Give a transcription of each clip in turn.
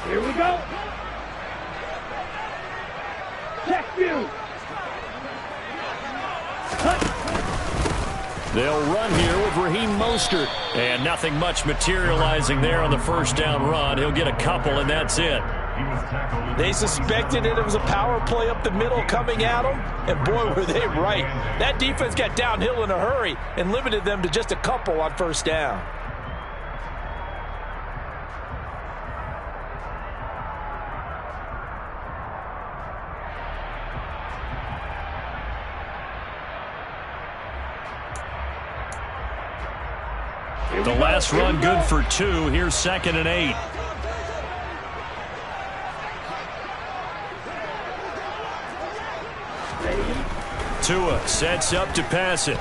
Here we go. Check you. They'll run here with Raheem Mostert. And nothing much materializing there on the first down run. He'll get a couple, and that's it. They suspected it was a power play up the middle coming at them, and boy, were they right. That defense got downhill in a hurry and limited them to just a couple on first down. The last run good for 2. Here's 2nd and 8. Tua sets up to pass it.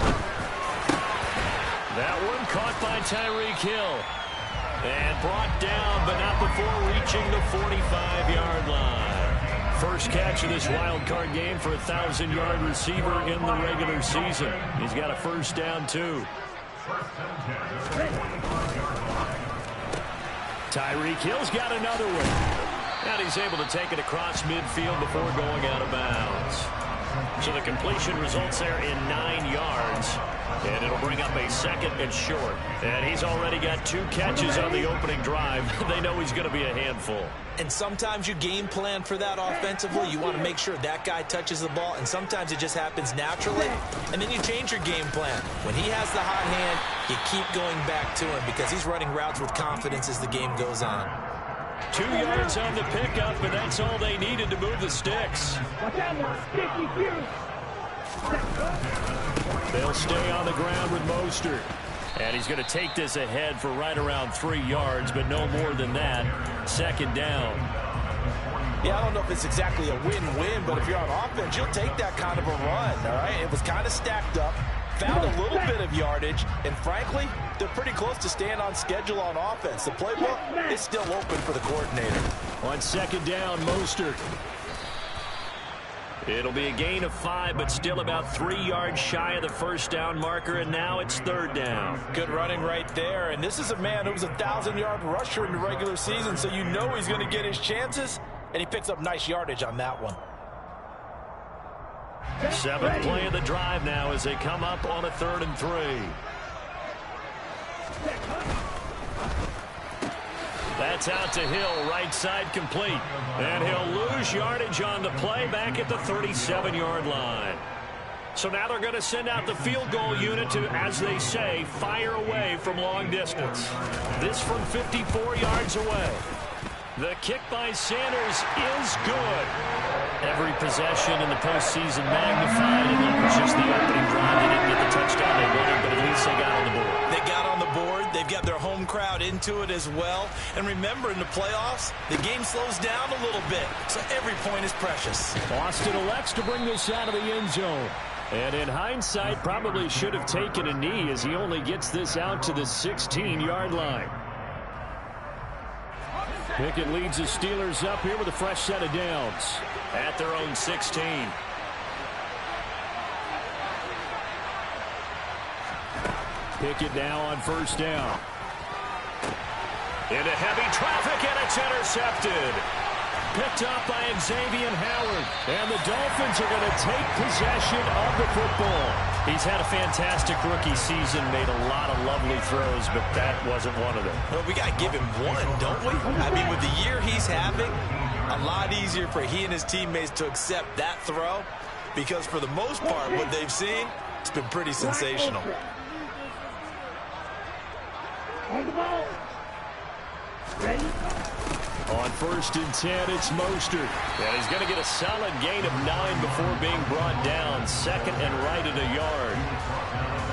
That one caught by Tyreek Hill. And brought down, but not before reaching the 45-yard line. First catch of this wild card game for a 1,000-yard receiver in the regular season. He's got a first down, too. Tyreek Hill's got another one. And he's able to take it across midfield before going out of bounds. So the completion results there in 9 yards. And it'll bring up a 2nd and short. And he's already got 2 catches on the opening drive. They know he's going to be a handful. And sometimes you game plan for that offensively. You want to make sure that guy touches the ball. And sometimes it just happens naturally. And then you change your game plan. When he has the hot hand, you keep going back to him because he's running routes with confidence as the game goes on. 2 yards on the pickup, and that's all they needed to move the sticks. They'll stay on the ground with Mostert. And he's going to take this ahead for right around 3 yards, but no more than that. 2nd down. Yeah, I don't know if it's exactly a win-win, but if you're on offense, you'll take that kind of a run, all right? It was kind of stacked up, found a little bit of yardage, and frankly, they're pretty close to staying on schedule on offense. The playbook is still open for the coordinator. On 2nd down, Mostert. It'll be a gain of 5, but still about 3 yards shy of the first down marker, and now it's 3rd down. Good running right there, and this is a man who was a 1,000-yard rusher in the regular season, so you know he's going to get his chances, and he picks up nice yardage on that one. 7th play of the drive now as they come up on a 3rd and 3. That's out to Hill, right side complete. And he'll lose yardage on the play back at the 37-yard line. So now they're going to send out the field goal unit to, as they say, fire away from long distance. This from 54 yards away. The kick by Sanders is good. Every possession in the postseason magnified, and it was just the opening drive. They didn't get the touchdown they wanted, but at least they got on the board. They got on the board. They've got their home crowd into it as well. And remember, in the playoffs, the game slows down a little bit, so every point is precious. Austin elects to bring this out of the end zone. And in hindsight, probably should have taken a knee as he only gets this out to the 16-yard line. Pickett leads the Steelers up here with a fresh set of downs at their own 16. Pickett now on first down. Into heavy traffic, and it's intercepted. Picked up by Xavier Howard. And the Dolphins are going to take possession of the football. He's had a fantastic rookie season, made a lot of lovely throws, but that wasn't one of them. Well, we got to give him one, don't we? I mean, with the year he's having, a lot easier for he and his teammates to accept that throw because for the most part, what they've seen, it's been pretty sensational. On the ball. Ready? On 1st and 10, it's Mostert. And he's going to get a solid gain of 9 before being brought down. 2nd and right at a yard.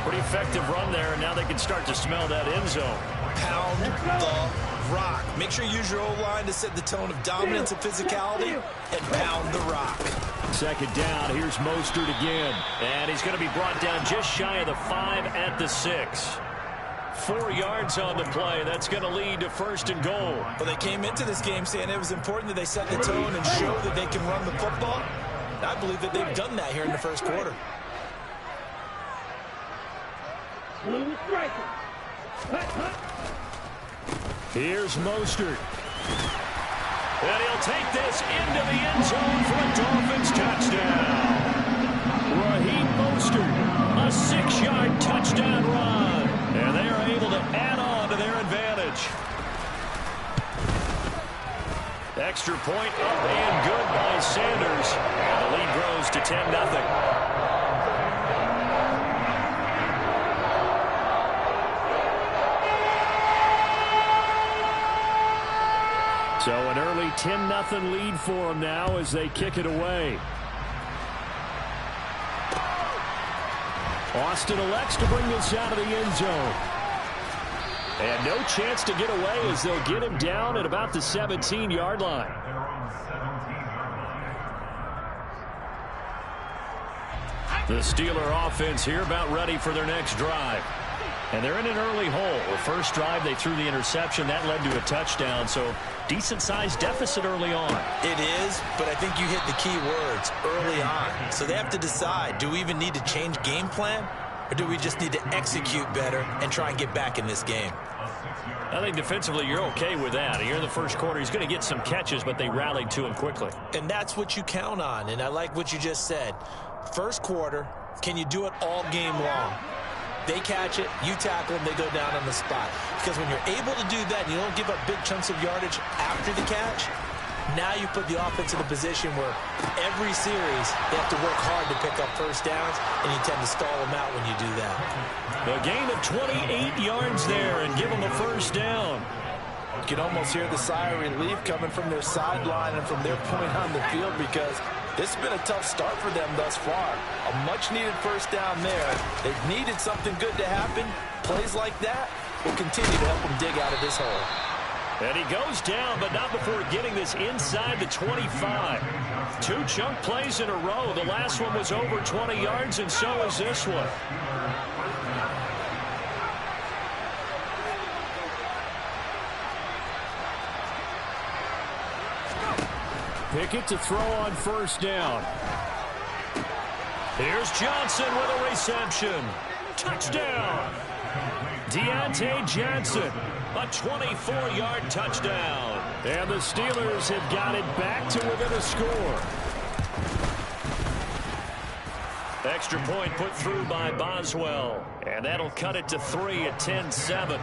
Pretty effective run there, and now they can start to smell that end zone. Pound the rock. Make sure you use your O-line to set the tone of dominance and physicality, and pound the rock. 2nd down, here's Mostert again. And he's going to be brought down just shy of the 5 at the 6. 4 yards on the play. That's going to lead to 1st and goal. Well, they came into this game saying it was important that they set the tone and show that they can run the football. I believe that they've done that here in the first quarter. Here's Mostert. And he'll take this into the end zone for a Dolphins touchdown. Raheem Mostert, a 6-yard touchdown run. And they are able to add on to their advantage. Extra point up and good by Sanders. And the lead grows to 10-0. So an early 10-0 lead for them now as they kick it away. Austin elects to bring this out of the end zone. And no chance to get away as they'll get him down at about the 17-yard line. The Steeler offense here about ready for their next drive. And they're in an early hole. The first drive, they threw the interception. That led to a touchdown, so decent-sized deficit early on. It is, but I think you hit the key words, early on. So they have to decide, do we even need to change game plan, or do we just need to execute better and try and get back in this game? I think defensively you're okay with that. Here in the first quarter, he's going to get some catches, but they rallied to him quickly. And that's what you count on, and I like what you just said. First quarter, can you do it all game long? They catch it, you tackle them, they go down on the spot. Because when you're able to do that and you don't give up big chunks of yardage after the catch, now you put the offense in a position where every series they have to work hard to pick up first downs, and you tend to stall them out when you do that. A gain of 28 yards there and give them a first down. You can almost hear the sigh of relief coming from their sideline and from their point on the field, because this has been a tough start for them thus far. A much-needed first down there. They've needed something good to happen. Plays like that will continue to help them dig out of this hole. And he goes down, but not before getting this inside the 25. 2 chunk plays in a row. The last one was over 20 yards, and so is this one. Pickett to throw on first down. Here's Johnson with a reception. Touchdown. Deontay Johnson, a 24-yard touchdown. And the Steelers have got it back to within a score. Extra point put through by Boswell. And that'll cut it to 3 at 10-7.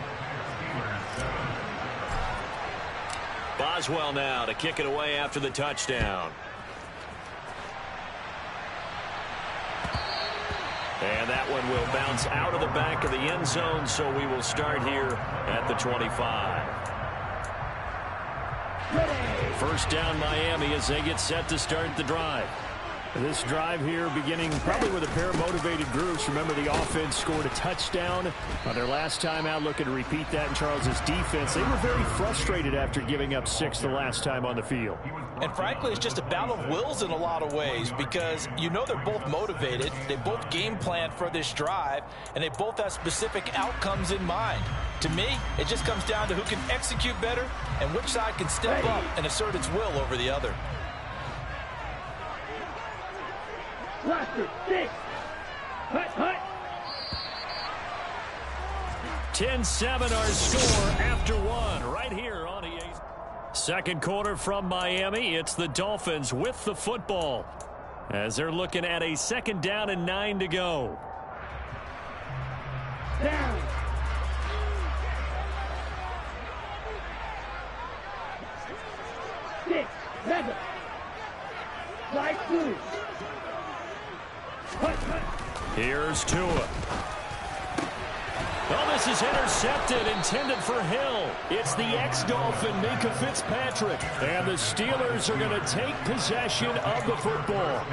Boswell now to kick it away after the touchdown. And that one will bounce out of the back of the end zone, so we will start here at the 25. First down Miami as they get set to start the drive. This drive here beginning probably with a pair of motivated groups. Remember, the offense scored a touchdown on their last time out, looking to repeat that in Charles's defense. They were very frustrated after giving up 6 the last time on the field. And frankly, it's just a battle of wills in a lot of ways, because you know they're both motivated. They both game planned for this drive, and they both have specific outcomes in mind. To me, it just comes down to who can execute better and which side can step up and assert its will over the other. Cluster, 6. Hut, hut. 10-7 our score after one right here on EA. Second quarter from Miami. It's the Dolphins with the football as they're looking at a second down and 9 to go. Down. Six, 7. Slide through. Hut, hut. Here's Tua. Oh, this is intercepted, intended for Hill. It's the ex-Dolphin, Minka Fitzpatrick. And the Steelers are going to take possession of the football.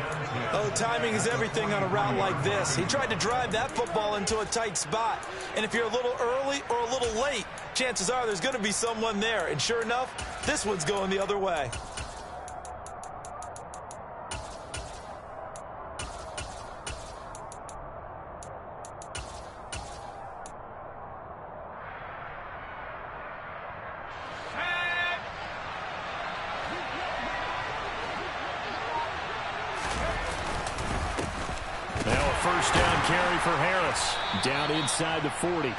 Oh, timing is everything on a route like this. He tried to drive that football into a tight spot. And if you're a little early or a little late, chances are there's going to be someone there. And sure enough, this one's going the other way. Now a first down carry for Harris. Down inside the 40.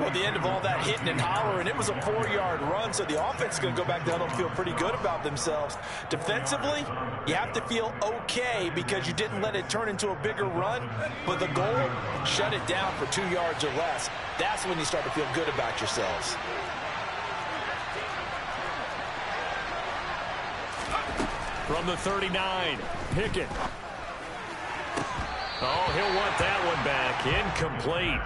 Well, at the end of all that hitting and hollering, it was a 4-yard run, so the offense is going to go back down and feel pretty good about themselves. Defensively, you have to feel okay because you didn't let it turn into a bigger run, but the goal, shut it down for 2 yards or less. That's when you start to feel good about yourselves. From the 39, Pickett. Oh, he'll want that one back. Incomplete.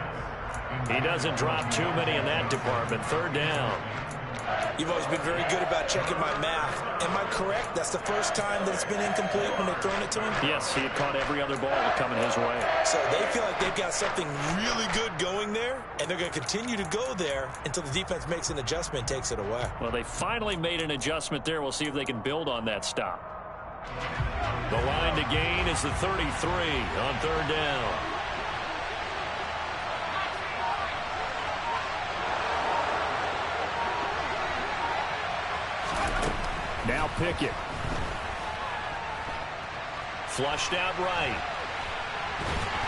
He doesn't drop too many in that department. 3rd down. You've always been very good about checking my math. Am I correct? That's the first time that it's been incomplete when they've thrown it to him? Yes, he had caught every other ball coming his way. So they feel like they've got something really good going there, and they're going to continue to go there until the defense makes an adjustment and takes it away. Well, they finally made an adjustment there. We'll see if they can build on that stop. The line to gain is the 33 on 3rd down. Now Pickett. Flushed out right.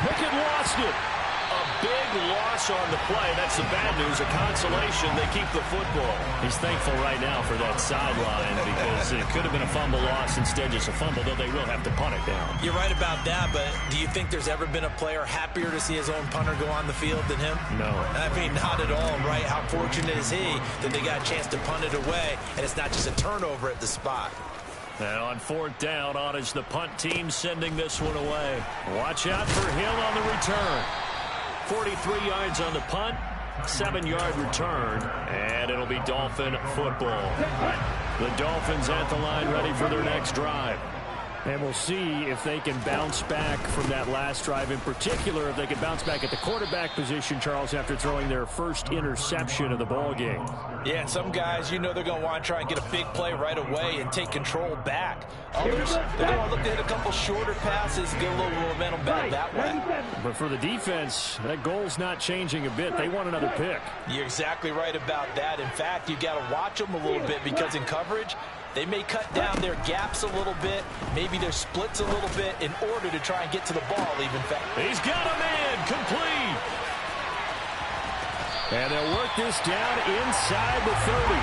Pickett lost it. A big loss on the play. That's the bad news. A consolation, they keep the football. He's thankful right now for that sideline because it could have been a fumble loss, instead just a fumble, though they will have to punt it down. You're right about that, but do you think there's ever been a player happier to see his own punter go on the field than him? No. I mean, not at all, right? How fortunate is he that they got a chance to punt it away, and it's not just a turnover at the spot. And on 4th down, on is the punt team sending this one away. Watch out for Hill on the return. 43 yards on the punt, 7-yard return, and it'll be Dolphin football. The Dolphins at the line ready for their next drive. And we'll see if they can bounce back from that last drive, in particular if they can bounce back at the quarterback position, Charles, after throwing their first interception of the ball game. Yeah, and some guys, you know they're going to want to try and get a big play right away and take control back. Others, they're going to look to hit a couple shorter passes, get a little momentum back that way. But for the defense, that goal's not changing a bit. They want another pick. You're exactly right about that. In fact, you got to watch them a little bit because in coverage, they may cut down their gaps a little bit, maybe their splits a little bit in order to try and get to the ball even faster. He's got a man, complete. And they'll work this down inside the 30.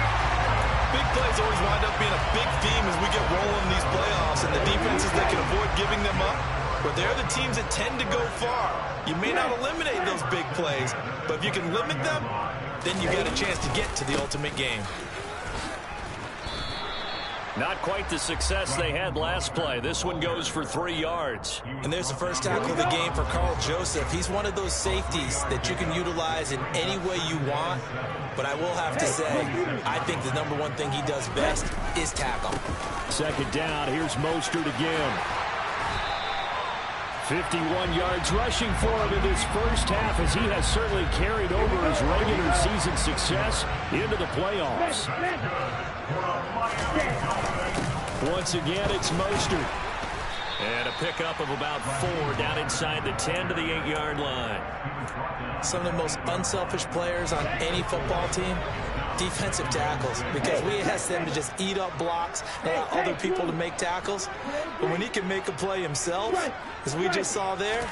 Big plays always wind up being a big theme as we get rolling in these playoffs, and the defenses that can avoid giving them up, but they're the teams that tend to go far. You may not eliminate those big plays, but if you can limit them, then you got a chance to get to the ultimate game. Not quite the success they had last play. This one goes for 3 yards. And there's the first tackle of the game for Carl Joseph. He's one of those safeties that you can utilize in any way you want. But I will have to say, I think the #1 thing he does best is tackle. 2nd down. Here's Mostert again. 51 yards rushing for him in this first half, as he has certainly carried over his regular season success into the playoffs. Once again, it's Mostert. And a pickup of about 4 down inside the 10 to the 8-yard line. Some of the most unselfish players on any football team, defensive tackles, because we ask them to just eat up blocks and allow other people to make tackles. But when he can make a play himself, as we just saw there,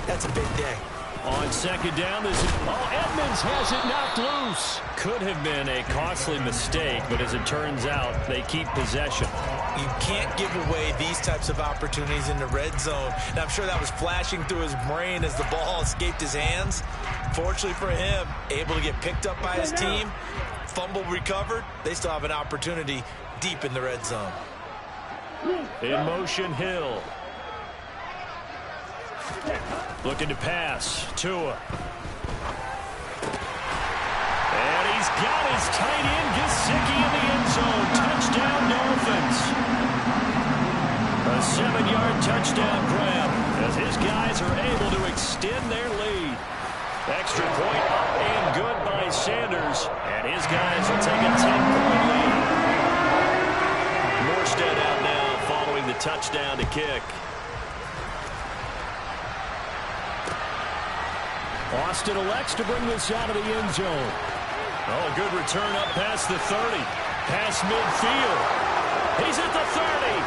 that's a big day. On 2nd down, this is, Edmonds has it knocked loose. Could have been a costly mistake, but as it turns out, they keep possession. You can't give away these types of opportunities in the red zone. And I'm sure that was flashing through his brain as the ball escaped his hands. Fortunately for him, able to get picked up by his team, fumble recovered. They still have an opportunity deep in the red zone. In motion, Hill. Looking to pass. Tua. And he's got his tight end, Gesicki, in the end zone. Touchdown, Dolphins. A 7-yard touchdown grab as his guys are able to extend their lead. Extra point up and good by Sanders. And his guys will take a 10-point lead. Morstead out now following the touchdown to kick. Austin elects to bring this out of the end zone. Oh, good return up past the 30. Past midfield. He's at the 30.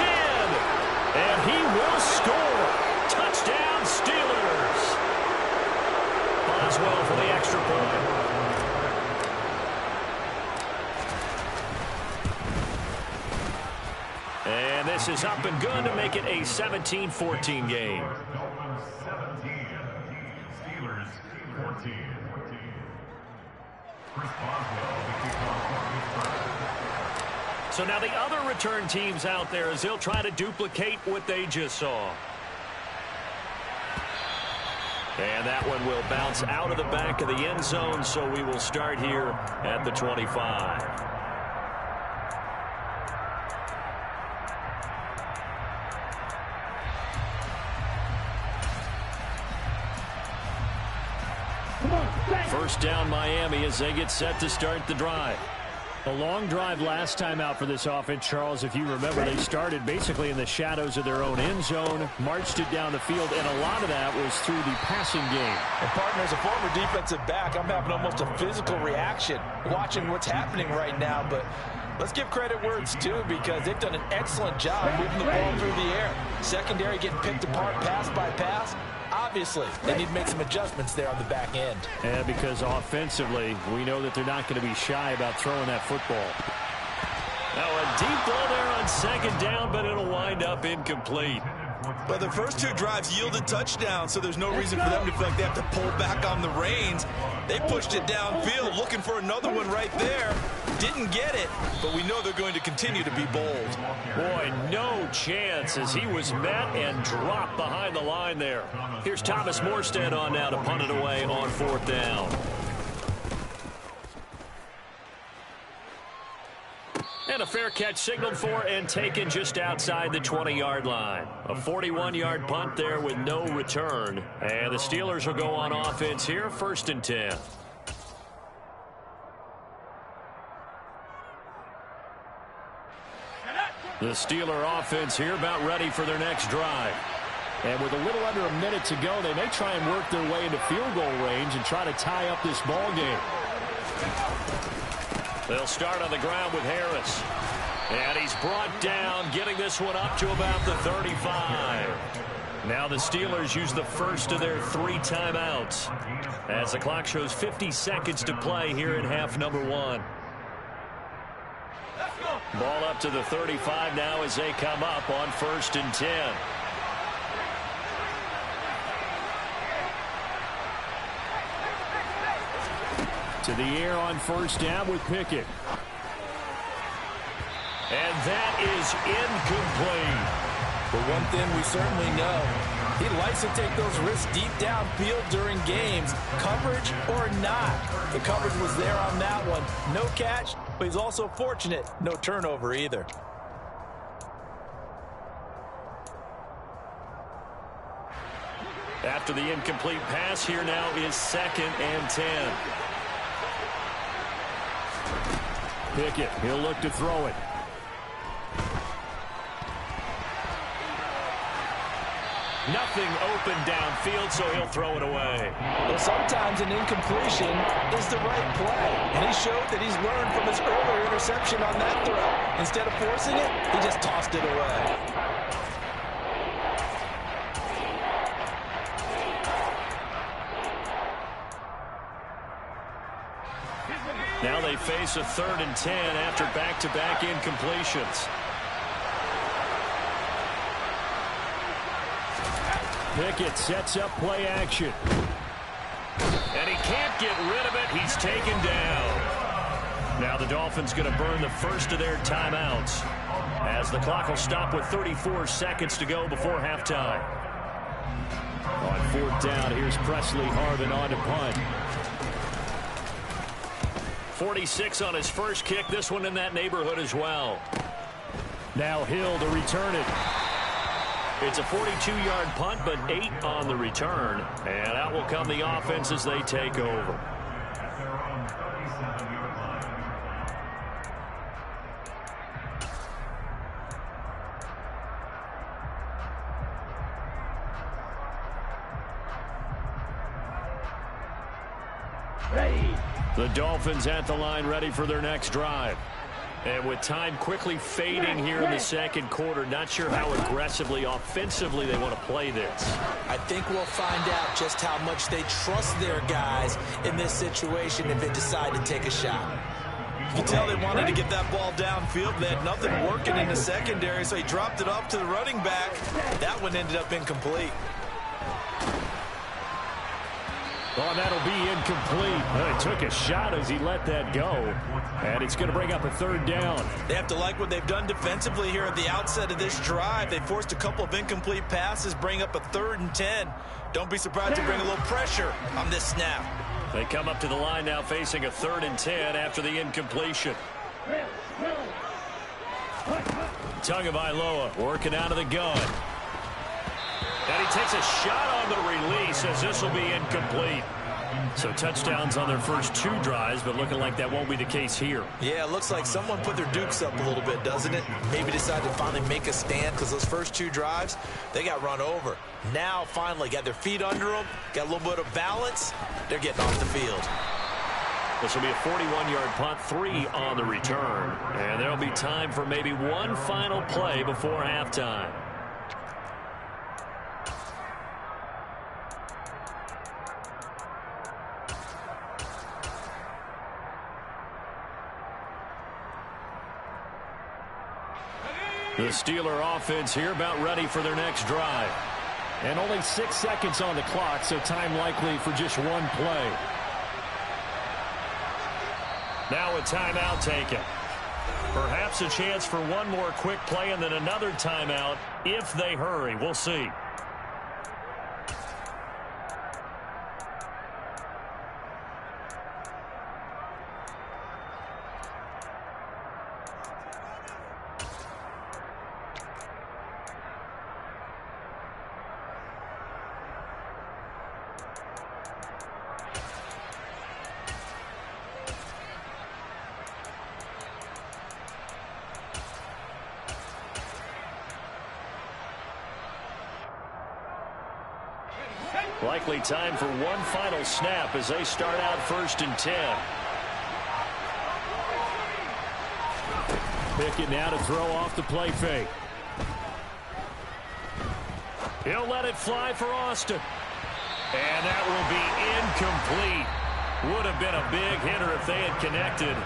10. And he will score. Touchdown, Steelers. Boswell for the extra point. And this is up and good to make it a 17-14 game. Steelers 14. So now the other return teams out there as they'll try to duplicate what they just saw. And that one will bounce out of the back of the end zone, so we will start here at the 25. First down Miami as they get set to start the drive. A long drive last time out for this offense, Charles. If you remember, they started basically in the shadows of their own end zone, marched it down the field, and a lot of that was through the passing game. And partner, as a former defensive back, I'm having almost a physical reaction watching what's happening right now. But let's give credit where it's due, because they've done an excellent job moving the ball through the air. Secondary getting picked apart pass by pass. Obviously, they need to make some adjustments there on the back end. Yeah, because offensively, we know that they're not going to be shy about throwing that football. Now a deep ball there on second down, but it'll wind up incomplete. But the first two drives yielded touchdowns, so there's no reason for them to feel like they have to pull back on the reins. They pushed it downfield, looking for another one right there. Didn't get it, but we know they're going to continue to be bold. Boy, no chance as he was met and dropped behind the line there. Here's Thomas Morstead on now to punt it away on fourth down. And a fair catch signaled for and taken just outside the 20-yard line. A 41-yard punt there with no return. And the Steelers will go on offense here, 1st and 10. The Steeler offense here about ready for their next drive. And with a little under a minute to go, they may try and work their way into field goal range and try to tie up this ball game. They'll start on the ground with Harris. And he's brought down, getting this one up to about the 35. Now the Steelers use the first of their 3 timeouts as the clock shows 50 seconds to play here in half number 1. Ball up to the 35 now as they come up on 1st and 10. To the air on 1st down with Pickett. And that is incomplete. But one thing we certainly know, he likes to take those risks deep downfield during games, coverage or not. The coverage was there on that one. No catch, but he's also fortunate. No turnover either. After the incomplete pass, here now is 2nd and 10. Pickett, he'll look to throw it. Nothing open downfield, so he'll throw it away. Well, sometimes an incompletion is the right play. And he showed that he's learned from his earlier interception on that throw. Instead of forcing it, he just tossed it away. Now they face a 3rd and 10 after back-to-back incompletions. Pickett sets up play action. And he can't get rid of it. He's taken down. Now the Dolphins going to burn the first of their timeouts as the clock will stop with 34 seconds to go before halftime. On 4th down, here's Presley Harvin on to punt. 46 on his first kick. This one in that neighborhood as well. Now Hill to return it. It's a 42-yard punt, but 8 on the return. And out will come the offense as they take over. The Dolphins at the line ready for their next drive. And with time quickly fading here in the second quarter, not sure how aggressively, offensively they want to play this. I think we'll find out just how much they trust their guys in this situation if they decide to take a shot. You could tell they wanted to get that ball downfield. They had nothing working in the secondary, so he dropped it off to the running back. That one ended up incomplete. Oh, that'll be incomplete. Well, he took a shot as he let that go. And it's going to bring up a third down. They have to like what they've done defensively here at the outset of this drive. They forced a couple of incomplete passes, bring up a 3rd and 10. Don't be surprised to bring a little pressure on this snap. They come up to the line now facing a 3rd and 10 after the incompletion. Tagovailoa working out of the gun. And he takes a shot on the release as this will be incomplete. So touchdowns on their first 2 drives, but looking like that won't be the case here. Yeah, it looks like someone put their dukes up a little bit, doesn't it? Maybe decided to finally make a stand because those first 2 drives, they got run over. Now, finally, got their feet under them, got a little bit of balance. They're getting off the field. This will be a 41-yard punt, 3 on the return. And there'll be time for maybe one final play before halftime. The Steeler offense here about ready for their next drive. And only 6 seconds on the clock, so time likely for just one play. Now a timeout taken. Perhaps a chance for one more quick play and then another timeout if they hurry. We'll see. Likely time for one final snap as they start out 1st and 10. Pickett now to throw off the play fake. He'll let it fly for Austin. And that will be incomplete. Would have been a big hitter if they had connected.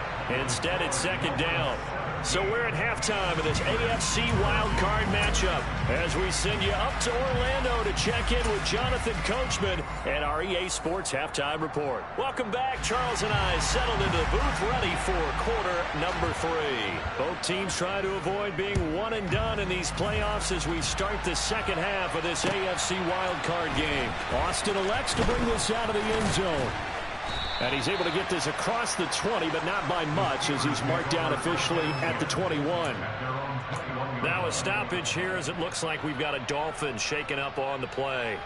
Instead, it's 2nd down. So we're at halftime of this AFC wildcard matchup as we send you up to Orlando to check in with Jonathan Coachman and our EA Sports Halftime Report. Welcome back. Charles and I settled into the booth ready for quarter number 3. Both teams try to avoid being one and done in these playoffs as we start the second half of this AFC wildcard game. Austin elects to bring this out of the end zone. And he's able to get this across the 20, but not by much as he's marked down officially at the 21. Now a stoppage here as it looks like we've got a Dolphin shaking up on the play.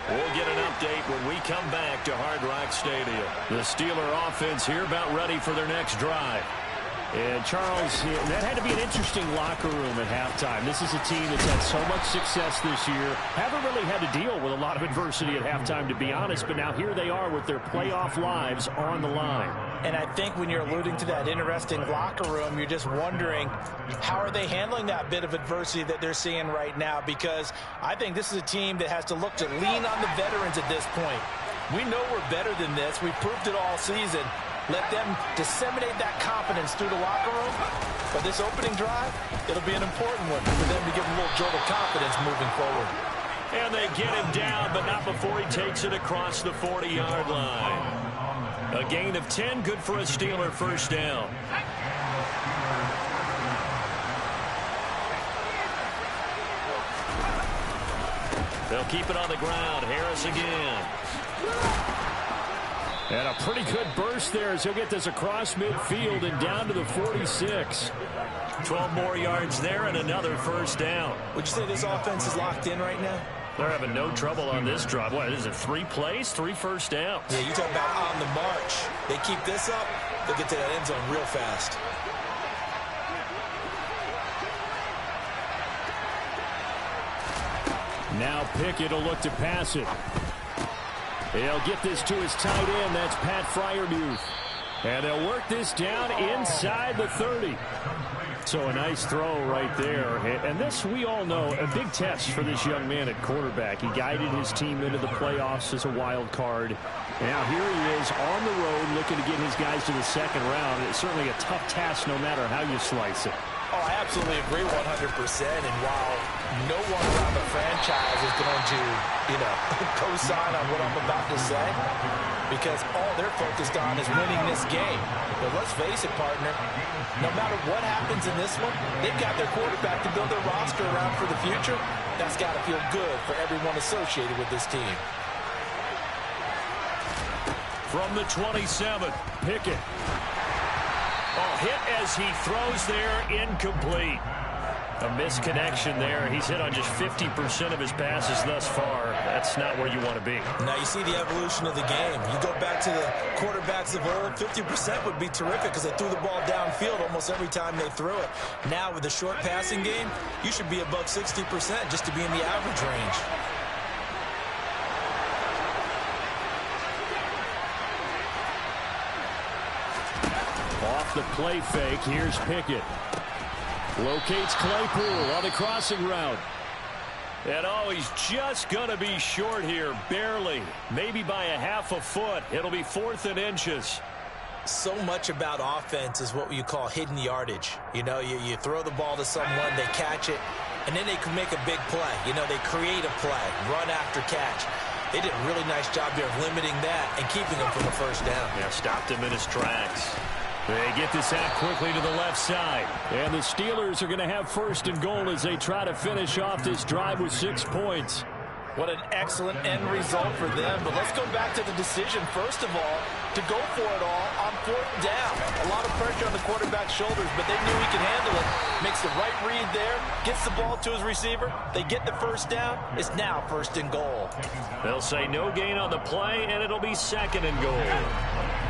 We'll get an update when we come back to Hard Rock Stadium. The Steeler offense here about ready for their next drive. And Charles, that had to be an interesting locker room at halftime. This is a team that's had so much success this year. Haven't really had to deal with a lot of adversity at halftime, to be honest. But now here they are with their playoff lives on the line. And I think when you're alluding to that interesting locker room, you're just wondering how are they handling that bit of adversity that they're seeing right now? Because I think this is a team that has to look to lean on the veterans at this point. We know we're better than this. We've proved it all season. Let them disseminate that confidence through the locker room. But this opening drive, it'll be an important one for them to give them a little jolt of confidence moving forward. And they get him down, but not before he takes it across the 40-yard line. A gain of 10, good for a Steeler first down. They'll keep it on the ground. Harris again. And a pretty good burst there as he'll get this across midfield and down to the 46. 12 more yards there and another first down. Would you say this offense is locked in right now? They're having no trouble on this drive. What is it, 3 plays, 3 first downs? Yeah, you talk about on the march. They keep this up, they'll get to that end zone real fast. Now Pickett will look to pass it. He'll get this to his tight end. That's Pat Freiermuth. And they'll work this down inside the 30. So a nice throw right there. And this, we all know, a big test for this young man at quarterback. He guided his team into the playoffs as a wild card. Now here he is on the road looking to get his guys to the second round. It's certainly a tough task no matter how you slice it. Oh, I absolutely agree 100%. And while no one around the franchise is going to, co-sign on what I'm about to say, because all they're focused on is winning this game. But let's face it, partner, no matter what happens in this one, they've got their quarterback to build their roster around for the future. That's got to feel good for everyone associated with this team. From the 27, Pickett. Oh, hit as he throws there, incomplete. A misconnection there. He's hit on just 50% of his passes thus far. That's not where you want to be. Now you see the evolution of the game. You go back to the quarterbacks of old, 50% would be terrific because they threw the ball downfield almost every time they threw it. Now with the short passing game, you should be above 60% just to be in the average range. Off the play fake, here's Pickett. Locates Claypool on the crossing route. And oh, he's just going to be short here, barely. Maybe by a half a foot. It'll be 4th and inches. So much about offense is what you call hidden yardage. You throw the ball to someone, they catch it, and then they can make a big play. They create a play, run after catch. They did a really nice job there of limiting that and keeping him from the first down. Yeah, stopped him in his tracks. They get this out quickly to the left side. And the Steelers are going to have 1st and goal as they try to finish off this drive with 6 points. What an excellent end result for them. But let's go back to the decision, first of all, to go for it all on 4th down. A lot of pressure on the quarterback's shoulders, but they knew he could handle it. Makes the right read there, gets the ball to his receiver. They get the first down. It's now 1st and goal. They'll say no gain on the play, and it'll be 2nd and goal.